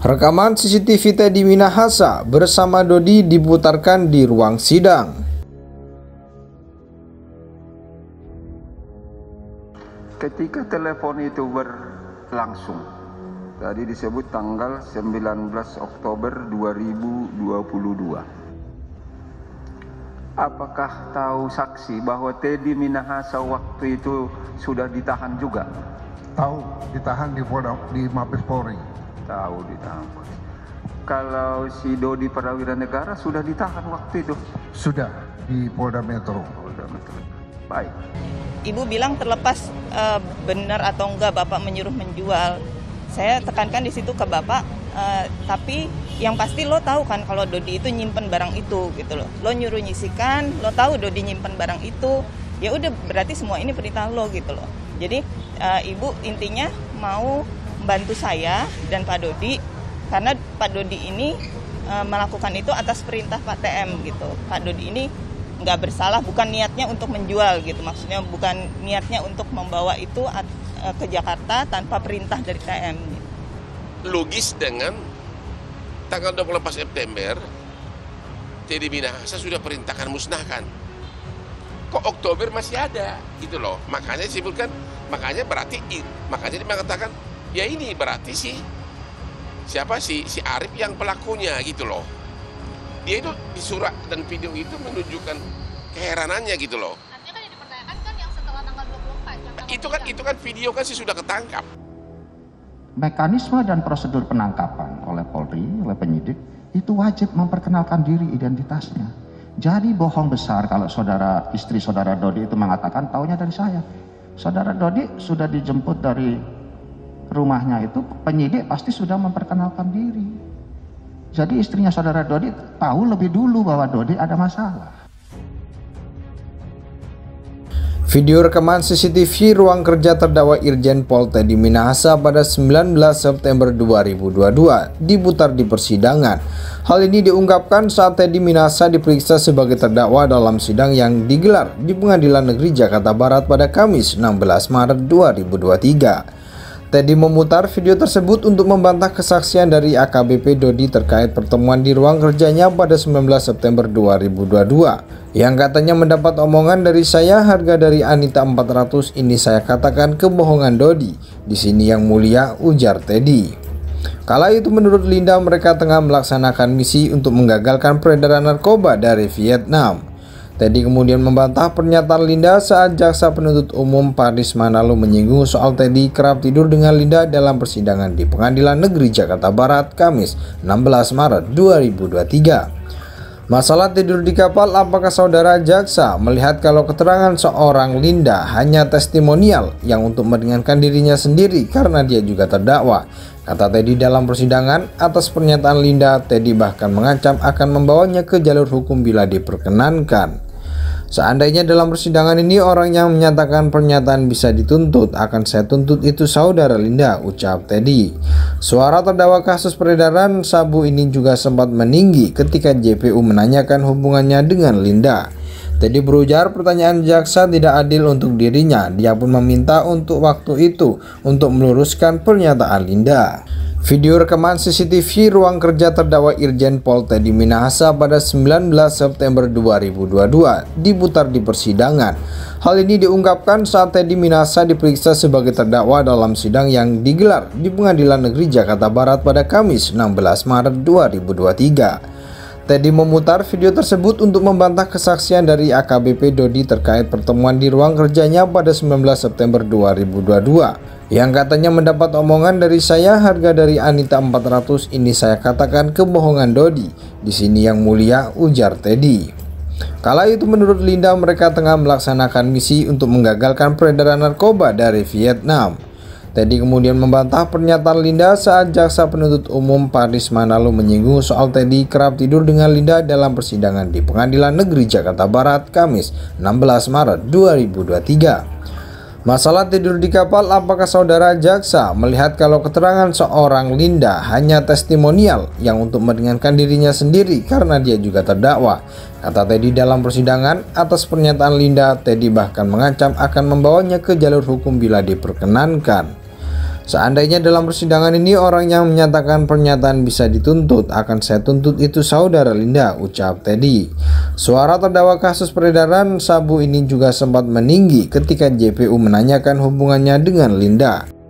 Rekaman CCTV Teddy Minahasa bersama Dodi diputarkan di ruang sidang. Ketika telepon itu berlangsung, tadi disebut tanggal 19 Oktober 2022. Apakah tahu saksi bahwa Teddy Minahasa waktu itu sudah ditahan juga? Tahu, ditahan di Mabes Polri. Tahu ditahan. Kalau si Dodi Prawira Negara sudah ditahan waktu itu? Sudah di Polda Metro. Polda Metro. Baik. Ibu bilang terlepas benar atau enggak Bapak menyuruh menjual. Saya tekankan di situ ke Bapak, tapi yang pasti lo tahu kan kalau Dodi itu nyimpen barang itu gitu loh. Lo nyuruh nyisikan, lo tahu Dodi nyimpen barang itu, ya udah berarti semua ini perintah lo gitu loh. Jadi Ibu intinya mau bantu saya dan Pak Dodi karena Pak Dodi ini melakukan itu atas perintah Pak TM gitu. Pak Dodi ini nggak bersalah, bukan niatnya untuk menjual gitu, maksudnya bukan niatnya untuk membawa itu ke Jakarta tanpa perintah dari TM. Logis dengan tanggal 24 September Teddy Minahasa sudah perintahkan musnahkan. Kok Oktober masih ada gitu loh. Makanya disebutkan, makanya dia mengatakan ya ini berarti siapa si Arif yang pelakunya gitu loh. Dia itu di surat dan video itu menunjukkan keheranannya gitu loh. Artinya kan yang dipertanyakan kan yang setelah tanggal 24. Itu kan video kan sudah ketangkap. Mekanisme dan prosedur penangkapan oleh Polri, oleh penyidik itu wajib memperkenalkan diri identitasnya. Jadi bohong besar kalau istri saudara Dodi itu mengatakan taunya dari saya. Saudara Dodi sudah dijemput dari rumahnya itu, penyidik pasti sudah memperkenalkan diri. Jadi istrinya saudara Dodi tahu lebih dulu bahwa Dodi ada masalah. Video rekaman CCTV ruang kerja terdakwa Irjen Pol Teddy Minahasa pada 19 September 2022 diputar di persidangan. Hal ini diungkapkan saat Teddy Minahasa diperiksa sebagai terdakwa dalam sidang yang digelar di Pengadilan Negeri Jakarta Barat pada Kamis 16 Maret 2023. Teddy memutar video tersebut untuk membantah kesaksian dari AKBP Dodi terkait pertemuan di ruang kerjanya pada 19 September 2022 yang katanya mendapat omongan dari saya, harga dari Anita 400, ini saya katakan kebohongan Dodi. Di sini yang mulia, ujar Teddy. Kala itu menurut Linda mereka tengah melaksanakan misi untuk menggagalkan peredaran narkoba dari Vietnam. Teddy kemudian membantah pernyataan Linda saat jaksa penuntut umum Paris Manalo menyinggung soal Teddy kerap tidur dengan Linda dalam persidangan di Pengadilan Negeri Jakarta Barat Kamis 16 Maret 2023. Masalah tidur di kapal, apakah saudara jaksa melihat kalau keterangan seorang Linda hanya testimonial yang untuk meringankan dirinya sendiri karena dia juga terdakwa? Kata Teddy dalam persidangan. Atas pernyataan Linda, Teddy bahkan mengancam akan membawanya ke jalur hukum bila diperkenankan. Seandainya dalam persidangan ini orang yang menyatakan pernyataan bisa dituntut, akan saya tuntut itu saudara Linda, ucap Teddy. Suara terdakwa kasus peredaran sabu ini juga sempat meninggi ketika JPU menanyakan hubungannya dengan Linda. Teddy berujar pertanyaan jaksa tidak adil untuk dirinya. Dia pun meminta untuk waktu itu untuk meluruskan pernyataan Linda. Video rekaman CCTV ruang kerja terdakwa Irjen Pol Teddy Minahasa pada 19 September 2022 diputar di persidangan. Hal ini diungkapkan saat Teddy Minahasa diperiksa sebagai terdakwa dalam sidang yang digelar di Pengadilan Negeri Jakarta Barat pada Kamis 16 Maret 2023. Teddy memutar video tersebut untuk membantah kesaksian dari AKBP Dodi terkait pertemuan di ruang kerjanya pada 19 September 2022 yang katanya mendapat omongan dari saya, harga dari Anita 400, ini saya katakan kebohongan Dodi. Di sini yang mulia, ujar Teddy. Kala itu menurut Linda mereka tengah melaksanakan misi untuk menggagalkan peredaran narkoba dari Vietnam. Teddy kemudian membantah pernyataan Linda saat jaksa penuntut umum Paris Manalo menyinggung soal Teddy kerap tidur dengan Linda dalam persidangan di Pengadilan Negeri Jakarta Barat Kamis 16 Maret 2023. Masalah tidur di kapal, apakah saudara jaksa melihat kalau keterangan seorang Linda hanya testimonial yang untuk meringankan dirinya sendiri karena dia juga terdakwa? Kata Teddy dalam persidangan. Atas pernyataan Linda, Teddy bahkan mengancam akan membawanya ke jalur hukum bila diperkenankan. Seandainya dalam persidangan ini orang yang menyatakan pernyataan bisa dituntut, akan saya tuntut itu saudara Linda, ucap Teddy. Suara terdakwa kasus peredaran sabu ini juga sempat meninggi ketika JPU menanyakan hubungannya dengan Linda.